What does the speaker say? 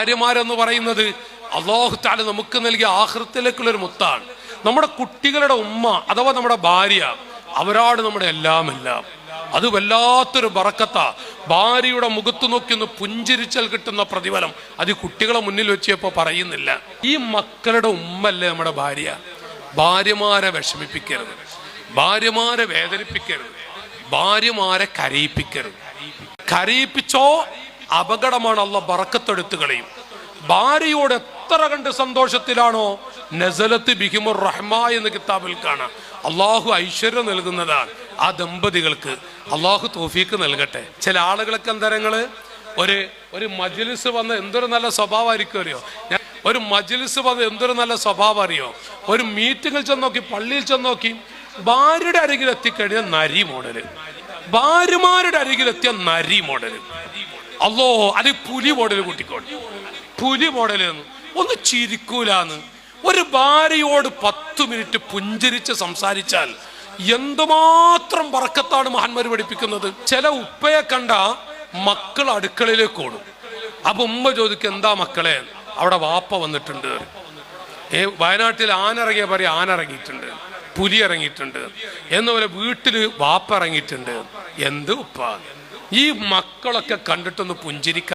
ഭാര്യമാരെന്ന് പറയുന്നത് അല്ലാഹു തആല നമുക്ക് നൽകിയ ആഖിറത്തിലേക്കുള്ളൊരു മുത്താണ്. നമ്മുടെ കുട്ടികളുടെ ഉമ്മ അഥവാ നമ്മുടെ ഭാര്യ, അവരാണ് നമ്മുടെ എല്ലാം. അത് വല്ലാത്തൊരു ബറക്കത്താ. ഭാര്യയുടെ മുഖത്ത് നോക്കി ഒന്ന് പുഞ്ചിരിച്ചാൽ കിട്ടുന്ന പ്രതിഫലം അത് കുട്ടികളെ മുന്നിൽ വെച്ചപ്പോ പറയുന്നില്ല. ഈ മക്കളുടെ ഉമ്മല്ലേ നമ്മുടെ ഭാര്യ. ഭാര്യമാരെ വിഷമിപ്പിക്കരുത്, ഭാര്യമാരെ വേദനിപ്പിക്കരുത്, ഭാര്യമാരെ കരയിപ്പിക്കരുത്. കരയിപ്പിച്ചോ അപകടമാണ്. അല്ലാഹ് ബറക്കത്തെടുത്ത് കളയും. ഭാര്യയോട് എത്ര കണ്ട് സന്തോഷത്തിലാണോ നസലത്ത് ബിഹിമുർ റഹ്മ എന്ന് കിതാബിൽ കാണാം. അള്ളാഹു ഐശ്വര്യം നൽകുന്നതാണ് ആ ദമ്പതികൾക്ക്. അള്ളാഹു തൗഫീക്ക് നൽകട്ടെ. ചില ആളുകളൊക്കെ എന്തരങ്ങള് ഒരു മജ്ലിസ് വന്ന് എന്തൊരു നല്ല സ്വഭാവമായിരിക്കും അറിയോ. ഒരു മജ്ലിസ് വന്ന് എന്തൊരു നല്ല സ്വഭാവം അറിയോ. ഒരു മീറ്റിങ്ങിൽ ചെന്നോക്കി, പള്ളിയിൽ ചെന്നോക്കി, ഭാര്യയുടെ അരികിൽ എത്തിക്കഴിഞ്ഞാൽ നരി മോഡല്, ഭാര്യമാരുടെ അരികിലെത്തിയ നരി മോഡല്. അല്ലോ അത് പുലി മോഡല് കൂട്ടിക്കോട്ടെ. പുലി മോഡല് ഒന്ന് ചിരിക്കൂലാന്ന്. ഒരു ഭാര്യയോട് 10 മിനിറ്റ് പുഞ്ചിരിച്ച് സംസാരിച്ചാൽ എന്തുമാത്രം ബറക്കത്താണ് മഹാന്മാർ പഠിപ്പിക്കുന്നത്. ചില ഉപ്പയെ കണ്ട മക്കൾ അടുക്കളയിലേക്ക് ഓടും. അപ്പൊ ഉമ്മ ചോദിക്കും, എന്താ മക്കളെ? അവിടെ വാപ്പ വന്നിട്ടുണ്ട്. വയനാട്ടിൽ ആനിറങ്ങിയ പറയും, ആന ഇറങ്ങിയിട്ടുണ്ട്, പുലി ഇറങ്ങിയിട്ടുണ്ട് എന്നപോലെ വീട്ടില് വാപ്പ ഇറങ്ങിയിട്ടുണ്ട്. എന്ത് ഉപ്പ? ഈ മക്കളൊക്കെ കണ്ടിട്ടൊന്ന് പുഞ്ചിരിക്ക.